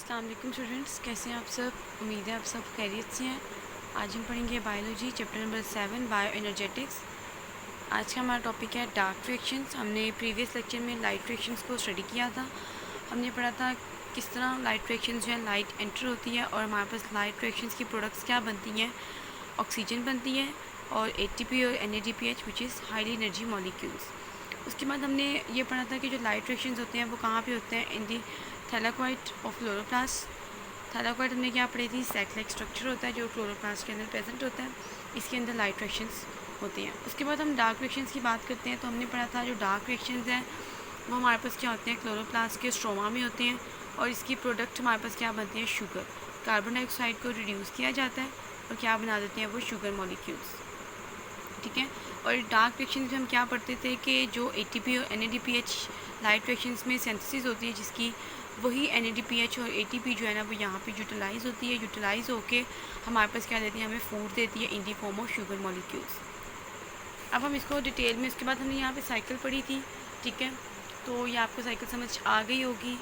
अस्सलाम वालेकुम स्टूडेंट्स, कैसे हैं आप सब। उम्मीद है आप सब खैरियत से हैं। आज हम पढ़ेंगे biology chapter number 7 bio energetics. आज का हमारा टॉपिक है डार्क रिएक्शंस। हमने प्रीवियस लेक्चर में लाइट रिएक्शंस को स्टडी किया था। हमने पढ़ा था किस तरह लाइट रिएक्शंस जो है लाइट एंटर होती है और हमारे पास लाइट रिएक्शंस की प्रोडक्ट्स क्या बनती हैं। ऑक्सीजन बनती है और ATP और NADPH which is highly energy molecules. उसके बाद हमने ये पढ़ा था कि जो लाइट रिएक्शंस होते हैं वो कहाँ पे होते हैं, इन दी थैलाकोइड ऑफ क्लोरोप्लास्ट। थैलाकोइड हमने क्या पढ़ी थी, सैक स्ट्रक्चर होता है जो क्लोरोप्लास्ट के अंदर प्रेजेंट होता है, इसके अंदर लाइट रिएक्शंस होते हैं। उसके बाद हम डार्क रिएक्शंस की बात करते हैं तो हमने पढ़ा था जो डार्क रिएक्शंस हैं वो हमारे पास क्या होते हैं, क्लोरोप्लास्ट के स्ट्रोमा में होते हैं और इसकी प्रोडक्ट हमारे पास क्या बनती है, शुगर। कार्बन डाइऑक्साइड को रिड्यूस किया जाता है और क्या बना देते हैं वो शुगर मॉलिक्यूल्स, ठीक है। और डार्क रिएक्शंस में हम क्या पढ़ते थे कि जो ATP और NADPH लाइट रिएक्शंस में सिंथेसिस होती है जिसकी, वही NADPH और ATP जो है ना वो यहाँ पे यूटिलाइज़ होती है। यूटिलाइज़ होके हमारे पास क्या देती है, हमें फूड देती है in the form of sugar molecules. अब हम इसको डिटेल में, उसके बाद हमने यहाँ पे साइकिल पढ़ी थी, ठीक है। तो ये आपको साइकिल समझ आ गई होगी।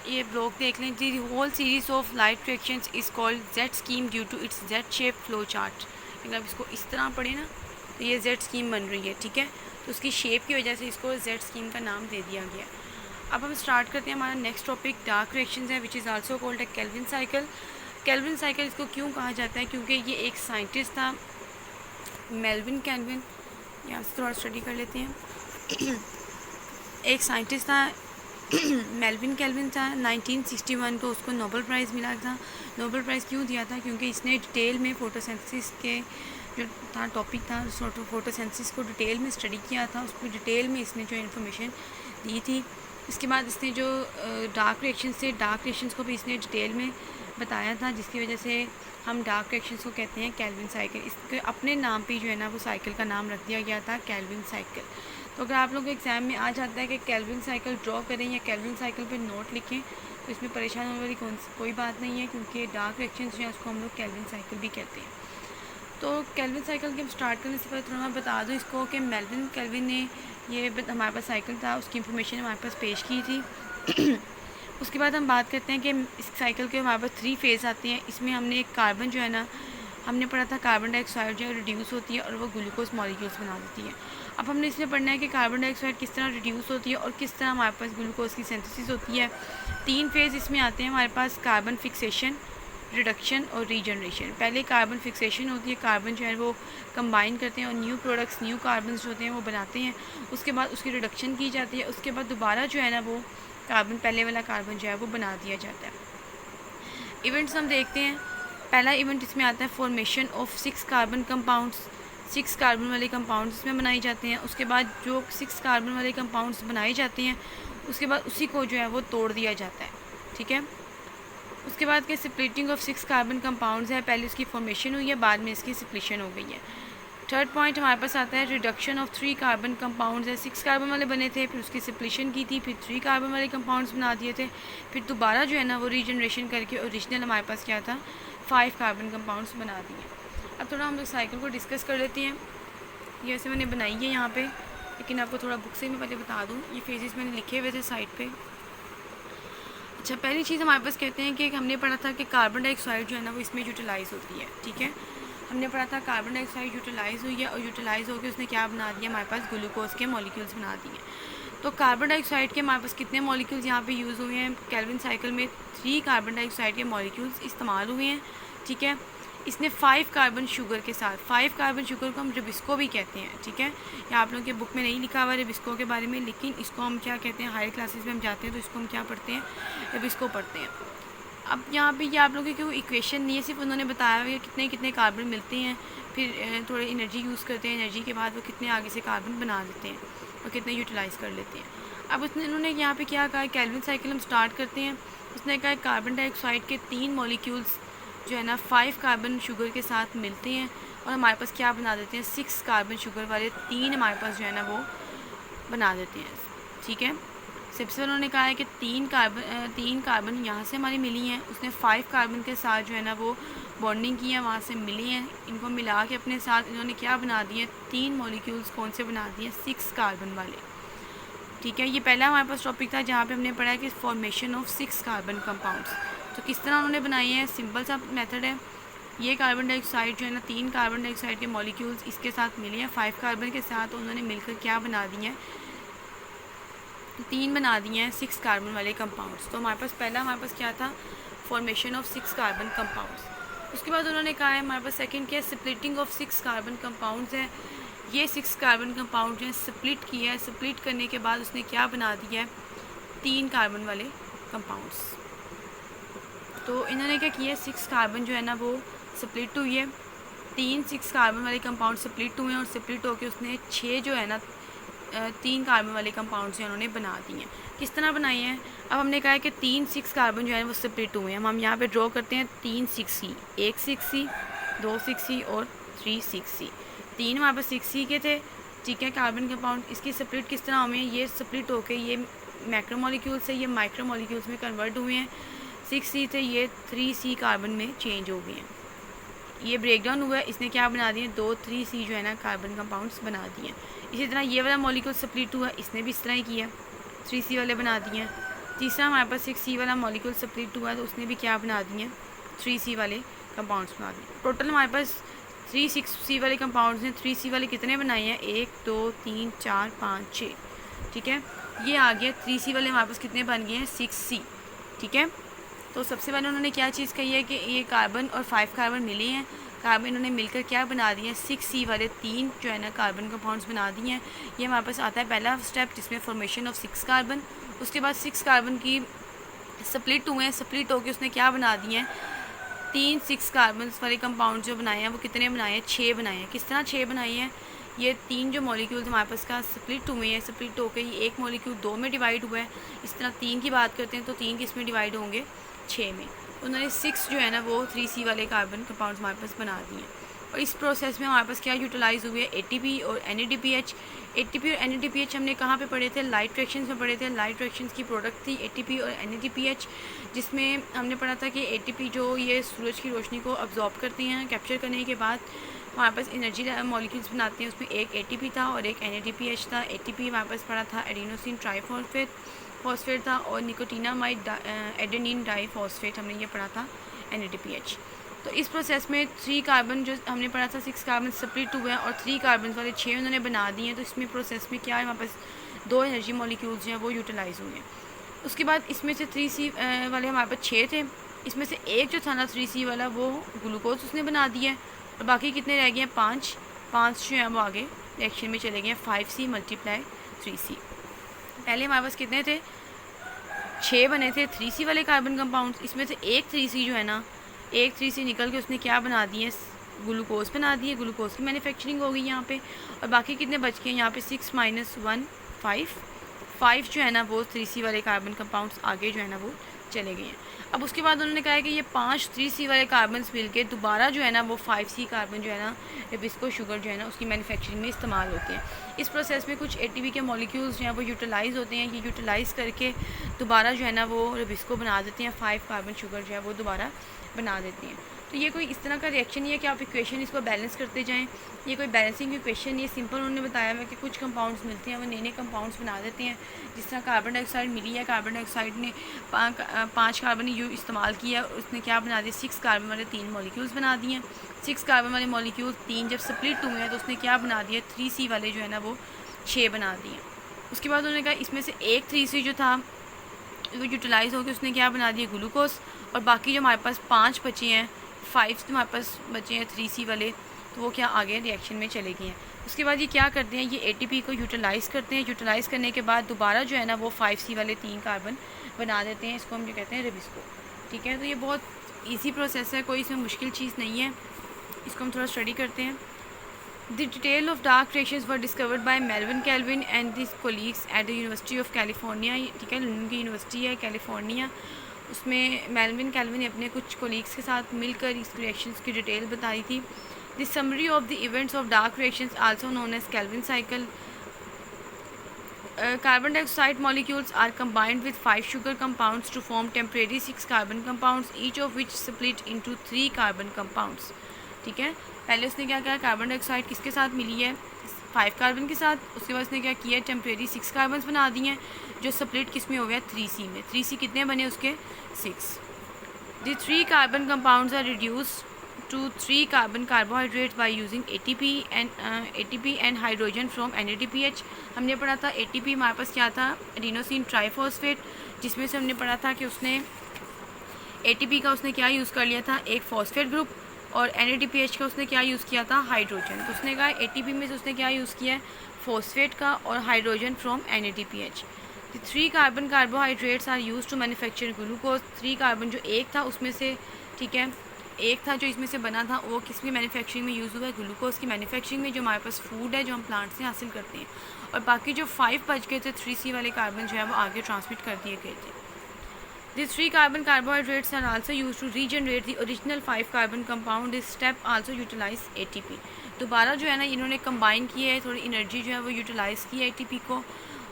ये ब्लॉक देख लें, the whole series of light reactions is called Z scheme due to its Z shape flow chart. अगर आप इसको इस तरह पढ़े ना तो ये जेड स्कीम बन रही है, ठीक है। तो उसकी शेप की वजह से इसको जेड स्कीम का नाम दे दिया गया। अब हम स्टार्ट करते हैं हमारा नेक्स्ट टॉपिक डार्क रिएक्शंस है which is also called a Calvin cycle. Calvin cycle इसको क्यों कहा जाता है, क्योंकि ये एक साइंटिस्ट था मेल्विन केल्विन, यहाँ से थोड़ा स्टडी कर लेते हैं। एक साइंटिस्ट था मेल्विन केल्विन था। 1961 को उसको नोबेल प्राइज़ मिला था। नोबेल प्राइज़ क्यों दिया था, क्योंकि इसने डिटेल में फोटोसिंथेसिस के जो था टॉपिक था, फोटोसिंथेसिस को डिटेल में स्टडी किया था, उसको डिटेल में इसने जो इन्फॉर्मेशन दी थी। इसके बाद इसने जो डार्क रिएक्शंस थे, डार्क रिएक्शंस को भी इसने डिटेल में बताया था, जिसकी वजह से हम डार्क रिएक्शंस को कहते हैं केल्विन साइकिल। इसके अपने नाम पे जो है ना वो साइकिल का नाम रख दिया गया था, केल्विन साइकिल। तो अगर आप लोगों को एग्ज़ाम में आ जाता है कि केल्विन साइकिल ड्रॉ करें या केल्विन साइकिल पे नोट लिखें, तो इसमें परेशान होने वाली कोई बात नहीं है, क्योंकि डार्क रिएक्शंस जो है उसको हम लोग केल्विन साइकिल भी कहते हैं। तो केल्विन साइकिल के हम स्टार्ट करने से पहले थोड़ा मैं बता दूँ इसको कि मेल्विन केल्विन ने ये हमारे पास साइकिल था उसकी इन्फॉर्मेशन हमारे पास पेश की थी। उसके बाद हम बात करते हैं कि इस साइकिल के हमारे पास 3 फेज़ आते हैं। इसमें हमने एक कार्बन जो है ना, हमने पढ़ा था कार्बन डाइऑक्साइड जो है रिड्यूस होती है और वो ग्लूकोज मॉलिक्यूल्स बना देती है। अब हमने इसमें पढ़ना है कि कार्बन डाइऑक्साइड किस तरह रिड्यूस होती है और किस तरह हमारे पास ग्लूकोज की सिंथेसिस होती है। 3 फेज़ इसमें आते हैं हमारे पास, कार्बन फिक्सेशन, रिडक्शन और रीजनरेशन। पहले कार्बन फिक्सेशन होती है, कार्बन जो है वो कंबाइन करते हैं और न्यू प्रोडक्ट्स, न्यू कार्बन जो होते हैं वो बनाते हैं। उसके बाद उसकी रिडक्शन की जाती है, उसके बाद दोबारा जो है ना वो कार्बन, पहले वाला कार्बन जो है वो बना दिया जाता है। इवेंट्स हम देखते हैं। पहला इवेंट इसमें आता है formation of 6 carbon compounds. 6 carbon वाले कंपाउंड्स इसमें बनाए जाते हैं। उसके बाद जो 6 कार्बन वाले कंपाउंड्स बनाए जाते हैं उसके बाद उसी को जो है वो तोड़ दिया जाता है, ठीक है। उसके बाद के स्प्लिटिंग ऑफ 6 कार्बन कंपाउंड्स है, पहले उसकी फॉर्मेशन हुई है, बाद में इसकी स्प्लिशन हो गई है। थर्ड पॉइंट हमारे पास आता है रिडक्शन ऑफ 3 कार्बन कंपाउंड्स है। 6 कार्बन वाले बने थे, फिर उसकी स्प्लिशन की थी, फिर 3 कार्बन वाले कंपाउंड्स बना दिए थे, फिर दोबारा जो है ना वो रीजनरेशन करके ओरिजिनल हमारे पास क्या था, 5 कार्बन कंपाउंड्स बना दिए। अब थोड़ा हम लोग साइकिल को डिस्कस कर लेते हैं। ये ऐसे मैंने बनाई है यहाँ पे, लेकिन आपको थोड़ा बुक से मैं पहले बता दूँ, ये फेजेस मैंने लिखे हुए थे साइड पे। अच्छा, पहली चीज़ हमारे पास कहते हैं कि हमने पढ़ा था कि कार्बन डाइऑक्साइड जो है ना वो इसमें यूटिलाइज़ होती है, ठीक है। हमने पढ़ा था कार्बन डाइऑक्साइड यूटिलाइज़ हुई है और यूटिलाइज़ होकर उसने क्या बना दिया, हमारे पास ग्लूकोज के मॉलिक्यूल्स बना दिए। तो कार्बन डाइऑक्साइड के हमारे पास कितने मॉलिक्यूल्स यहाँ पे यूज़ हुए हैं, केल्विन साइकिल में 3 कार्बन डाइऑक्साइड के मॉलिक्यूल्स इस्तेमाल हुए हैं, ठीक है। इसने 5 कार्बन शुगर के साथ, 5 कार्बन शुगर को हम रिबिस्को भी कहते हैं, ठीक है। ये आप लोगों के बुक में नहीं लिखा हुआ रिबिस्को के बारे में, लेकिन इसको हम क्या कहते हैं, हायर क्लासेस में हम जाते हैं तो इसको हम क्या पढ़ते हैं, रिबिस्को पढ़ते हैं। अब यहाँ पे ये आप लोगों की कोई इक्वेशन नहीं है, सिर्फ उन्होंने बताया हुआ कितने कितने कार्बन मिलते हैं, फिर थोड़ी एनर्जी यूज़ करते हैं, एनर्जी के बाद वो कितने आगे से कार्बन बना देते हैं और कितने यूटिलाइज़ कर लेते हैं। अब उन्होंने यहाँ पे क्या कहा, केल्विन साइकिल हम स्टार्ट करते हैं। उसने कहा कार्बन डाइऑक्साइड के 3 मॉलिक्यूल्स जो है ना 5 कार्बन शुगर के साथ मिलते हैं और हमारे पास क्या बना देते हैं, 6 कार्बन शुगर वाले 3 हमारे पास जो है ना वो बना देते हैं, ठीक है। सबसे पहले उन्होंने कहा है कि 3 कार्बन यहाँ से हमारी मिली हैं, उसने 5 कार्बन के साथ जो है ना वो बॉन्डिंग की है, वहाँ से मिली हैं, इनको मिला के अपने साथ इन्होंने क्या बना दिए, 3 मॉलिक्यूल्स कौन से बना दिए, 6 कार्बन वाले। ठीक है। ये पहला हमारे पास टॉपिक था जहाँ पे हमने पढ़ा है कि फॉर्मेशन ऑफ 6 कार्बन कंपाउंड्स। तो किस तरह उन्होंने बनाई है, सिंपल सा मेथड है। ये कार्बन डाइऑक्साइड जो है ना, 3 कार्बन डाइऑक्साइड के मॉलिक्यूल्स इसके साथ मिले हैं, 5 कार्बन के साथ उन्होंने मिलकर क्या बना दिए हैं, 3 बना दिए हैं 6 कार्बन वाले कंपाउंड्स। तो हमारे पास पहला हमारे पास क्या था, फॉर्मेशन ऑफ 6 कार्बन कंपाउंड्स। उसके बाद उन्होंने कहा है हमारे पास सेकंड क्या है, स्प्लिटिंग ऑफ 6 कार्बन कंपाउंड्स है। ये 6 कार्बन कंपाउंड जो है स्प्लिट किया है, स्प्लिट करने के बाद उसने क्या बना दिया है, 3 कार्बन वाले कंपाउंड्स। तो इन्होंने क्या किया है, 6 कार्बन जो है ना वो स्प्लिट हुई है, 6 कार्बन वाले कंपाउंड स्प्लिट हुए हैं और स्प्लिट होकर उसने 6 जो है ना 3 कार्बन वाले कंपाउंड्स जो उन्होंने बना दिए हैं। किस तरह बनाई हैं, अब हमने कहा है कि 6 कार्बन जो है वो स्प्लिट हुए हैं। हम यहाँ पे ड्रॉ करते हैं 3 6C, 1 6C, 2 6C और 3 6C। 3 हमारे पास 6C के थे, ठीक है, कार्बन कंपाउंड। इसकी स्प्लिट किस तरह हुए हैं, ये स्प्लिट होकर ये मैक्रोमोलिक्यूल से ये माइक्रोमोलिक्यूल्स में कन्वर्ट हुए हैं। 6C थे, ये 3C कार्बन में चेंज हो गए हैं। ये ब्रेक डाउन हुआ है, इसने क्या बना दिए, 2 3C जो है ना कार्बन कंपाउंड्स बना दिए हैं। इसी तरह ये वाला मॉलिक्यूल स्प्लिट हुआ, इसने भी इस तरह ही किया, 3C वाले बना दिए हैं। तीसरा हमारे पास 6C वाला मॉलिक्यूल स्प्लिट हुआ तो उसने भी क्या बना दिए, 3C वाले कंपाउंड्स बना दिए। टोटल हमारे पास 3 6C वाले कंपाउंड्स हैं। 3C वाले कितने बनाए हैं, 1 2 3 4 5 6, ठीक है। ये आ गया 3C वाले हमारे पास कितने बन गए हैं, 6C, ठीक है। तो सबसे पहले उन्होंने क्या चीज़ कही है कि ये कार्बन और 5 कार्बन मिले हैं, कार्बन इन्होंने मिलकर क्या बना दिए हैं, 6C वाले 3 जो है ना कार्बन कंपाउंड्स बना दिए हैं। ये हमारे पास आता है पहला स्टेप जिसमें फॉर्मेशन ऑफ 6 कार्बन। उसके बाद 6 कार्बन की स्प्लिट हुए हैं, स्प्लिट होकर उसने क्या बना दिए हैं, 3 6 कार्बन वाले कंपाउंड जो बनाए हैं वो कितने बनाए हैं, 6 बनाए हैं। किस तरह 6 बनाए हैं, ये 3 जो मॉलिक्यूल्स हमारे पास का स्प्लिट हुए हैं, स्प्लिट होकर ये एक मॉलिक्यूल 2 में डिवाइड हुआ है। इस तरह 3 की बात करते हैं तो 3 किस में डिवाइड होंगे, 6 में। उन्होंने 6 जो है ना वो 3C वाले कार्बन कंपाउंड्स हमारे पास बना दिए हैं। और इस प्रोसेस में हमारे पास क्या यूटिलाइज़ हुए है, ATP और NADPH। ATP और NADPH हमने कहाँ पे पढ़े थे, लाइट रिएक्शंस में पढ़े थे। लाइट रिएक्शंस की प्रोडक्ट थी ATP और NADPH, जिसमें हमने पढ़ा था कि ATP जो ये सूरज की रोशनी को अब्जॉर्ब करती हैं, कैप्चर करने के बाद हमारे पास एनर्जी मॉलिक्यूल्स बनाते हैं। उसमें एक ATP था और एक NADPH था। ATP हमारे पास पढ़ा था एडिनोसिन ट्राइफॉस्फेट था और निकोटिनामाइड एडेनिन डाइफॉस्फेट हमने ये पढ़ा था NADPH। तो इस प्रोसेस में 3 कार्बन जो हमने पढ़ा था, 6 कार्बन स्प्लिट हुए हैं और 3 कार्बन वाले 6 उन्होंने बना दिए हैं। तो इसमें प्रोसेस में क्या है, हमारे पास 2 एनर्जी मॉलिक्यूल्स जो हैं वो यूटिलाइज़ हुए हैं। उसके बाद इसमें से 3C वाले हमारे पास 6 थे, इसमें से एक जो था ना 3C वाला वो ग्लूकोज उसने बना दिया है और बाकी कितने रह गए हैं, 5 जो हैं वो आगे रिएक्शन में चले गए हैं, 5C × 3C। पहले हमारे पास कितने थे, 6 बने थे 3C वाले कार्बन कंपाउंड्स। इसमें से एक 3C जो है ना, एक 3C निकल के उसने क्या बना दिए, ग्लूकोज बना दिए। ग्लूकोज की मैन्युफैक्चरिंग हो गई यहाँ पे। और बाकी कितने बच गए यहाँ पे, 6 - 1 5 जो है ना वो 3C वाले कार्बन कंपाउंड्स आगे जो है ना वो चले गए हैं। अब उसके बाद उन्होंने कहा है कि ये 5 3C वाले कार्बन्स मिलके दोबारा जो है ना वो 5C कार्बन जो है ना हिबिस्को शुगर जो है ना उसकी मैन्युफैक्चरिंग में इस्तेमाल होते हैं। इस प्रोसेस में कुछ ATP के मॉलिक्यूल्स जो हैं वो यूटिलाइज़ होते हैं। ये यूटिलाइज़ करके दोबारा जो है ना वो हिबिस्को बना देते हैं, 5 कार्बन शुगर जो है वो दोबारा बना देते हैं। तो ये कोई इस तरह का रिएक्शन नहीं है कि आप इक्वेशन इसको बैलेंस करते जाएं, ये कोई बैलेंसिंग इक्वेशन नहीं है। सिंपल उन्होंने बताया है कि कुछ कंपाउंड्स मिलते हैं वो नए कंपाउंड्स बना देते हैं। जिस तरह कार्बन डाइऑक्साइड मिली है, कार्बन डाइऑक्साइड ने 5 कार्बन इस्तेमाल किया, उसने क्या बना दिया, 6 कार्बन वाले 3 मॉलिक्यूल्स बना दिए हैं। 6 कार्बन वाले मॉलिक्यूल 3 जब स्प्लिट हुए हैं तो उसने क्या बना दिया, 3C वाले जो है ना वो 6 बना दिए। उसके बाद उन्होंने कहा इसमें से एक 3C जो था वो यूटिलाइज़ होकर उसने क्या बना दिया, ग्लूकोज। और बाकी जो हमारे पास 5 बचे हैं, 5 हमारे पास बचे हैं 3C वाले, तो वो क्या आगे रिएक्शन में चले गए हैं। उसके बाद ये क्या करते हैं, ये ATP को यूटिलाइज़ करते हैं। यूटिलाइज़ करने के बाद दोबारा जो है ना वो 5C वाले 3 कार्बन बना देते हैं। इसको हम जो कहते हैं हिबिस्को, ठीक है। तो ये बहुत ईजी प्रोसेस है, कोई इसमें मुश्किल चीज़ नहीं है। इसको हम थोड़ा स्टडी करते हैं। The detail of dark reactions were discovered by Melvin Kelvin and his colleagues at the University of California, ठीक है, लंदन की यूनिवर्सिटी है कैलिफोर्निया। उसमें मेलविन कैल्विन ने अपने कुछ कोलीग्स के साथ मिलकर इस रिएक्शंस की डिटेल बताई थी। The summary of the events of dark reactions also known as Calvin cycle. Carbon dioxide molecules are combined with 5 sugar compounds to form temporary 6 carbon compounds, each of which split into 3 carbon compounds, ठीक है। पहले उसने क्या कहा, carbon dioxide किसके साथ मिली है, 5 carbon के साथ। उसके बाद उसने क्या किया, टेम्परेरी 6 कार्बन बना दिए हैं जो स्प्लिट किस में हो गया 3C में। 3C कितने बने उसके 6। The 3 carbon compounds are reduce to 3 carbon carbohydrate by using ATP and hydrogen from NADPH। हमने पढ़ा था ATP हमारे पास क्या था, एडिनोसिन ट्राइफॉस्फेट, जिसमें से हमने पढ़ा था कि उसने ATP का उसने क्या यूज़ कर लिया था, एक फॉस्फेट ग्रुप, और NADPH का उसने क्या यूज़ किया था, हाइड्रोजन। तो उसने कहा ATP में से उसने क्या यूज़ किया है, फॉस्फेट का और hydrogen from NADPH। The 3 carbon carbohydrates are use to manufacture glucose. 3 carbon जो एक था उसमें से, ठीक है, एक था जो इसमें से बना था, वो किसकी मैन्युफैक्चरिंग में यूज़ हुआ है, ग्लूकोज की मैन्युफैक्चरिंग में, जो हमारे पास फूड है जो हम प्लांट से हासिल करते हैं। और बाकी जो 5 बच गए थे 3C वाले कार्बन जो है वो आगे ट्रांसमिट कर दिए गए थे। These 3 carbon carbohydrates are also used to regenerate the original 5 carbon compound. This step also utilize ATP. दोबारा जो है ना इन्होंने कंबाइन किया है, थोड़ी एनर्जी जो है वो यूटिलाइज़ की है ATP को।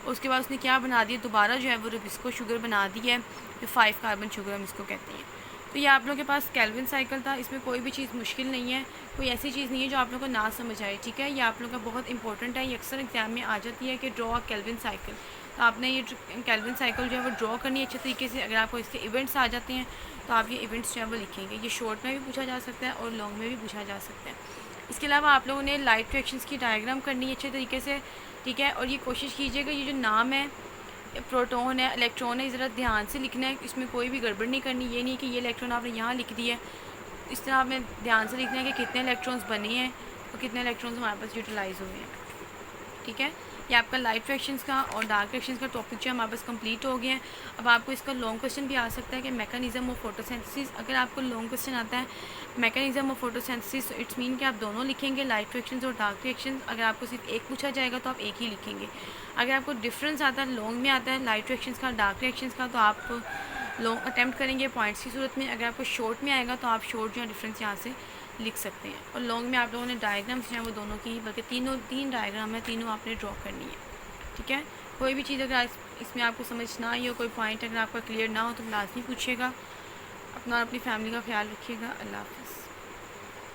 उसके बाद उसने क्या बना दिया, दोबारा जो है वो रुबिस्को शुगर बना दी है, जो 5 कार्बन शुगर हम इसको कहते हैं। तो ये आप लोगों के पास केल्विन साइकिल था, इसमें कोई भी चीज़ मुश्किल नहीं है, कोई ऐसी चीज़ नहीं है जो आप लोगों को ना समझ आए, ठीक है। ये आप लोगों का बहुत इंपॉर्टेंट है, ये अक्सर एग्जाम में आ जाती है कि ड्रॉ अ केल्विन साइकिल। तो आपने ये केल्विन साइकिल जो है वो ड्रॉ करनी है अच्छे तरीके से। अगर आपको इसके इवेंट्स आ जाते हैं तो आप ये इवेंट्स जो है वो लिखेंगे। ये शॉर्ट में भी पूछा जा सकता है और लॉन्ग में भी पूछा जा सकता है। इसके अलावा आप लोगों ने लाइट रिएक्शंस की डायग्राम करनी है अच्छे तरीके से, ठीक है। और ये कोशिश कीजिएगा ये जो नाम है, प्रोटॉन है, इलेक्ट्रॉन है, ज़रा ध्यान से लिखना है, इसमें कोई भी गड़बड़ नहीं करनी। ये नहीं कि ये इलेक्ट्रॉन आपने यहाँ लिख दिया है, इस तरह आपने ध्यान से लिखना है कि कितने इलेक्ट्रॉन्स बने हैं और कितने इलेक्ट्रॉन्स हमारे पास यूटिलाइज़ हुए हैं, ठीक है। ये आपका लाइट रिएक्शंस का और डार्क रिएक्शंस का टॉपिक जो हमारे पास कंप्लीट हो गया है। अब आपको इसका लॉन्ग क्वेश्चन भी आ सकता है कि मैकेनिज्म ऑफ फोटोसिंथेसिस। अगर आपको लॉन्ग क्वेश्चन आता है मैकेनिज्म ऑफ फोटोसिंथेसिस, तो इट्स मीन कि आप दोनों लिखेंगे, लाइट रिएक्शंस और डार्क रिएक्शंस। अगर आपको सिर्फ एक पूछा जाएगा तो आप एक ही लिखेंगे। अगर आपको डिफरेंस आता है, लॉन्ग में आता है लाइट रिएक्शंस का, डार्क रिएक्शंस का, तो आप लॉन्ग अटैम्प्ट करेंगे पॉइंट्स की सूरत में। अगर आपको शॉर्ट में आएगा तो आप शॉर्ट जो है डिफरेंस यहाँ से लिख सकते हैं। और लॉन्ग में आप लोगों ने डायग्राम्स जो हैं वो दोनों की, बल्कि तीन डायग्राम है, तीनों आपने ड्रॉ करनी है, ठीक है। कोई भी चीज़ अगर इसमें आपको समझ ना आई हो, कोई पॉइंट अगर आपका क्लियर ना हो तो लाजमी पूछिएगा। अपना और अपनी फैमिली का ख्याल रखिएगा। अल्लाह हाफ़िज़।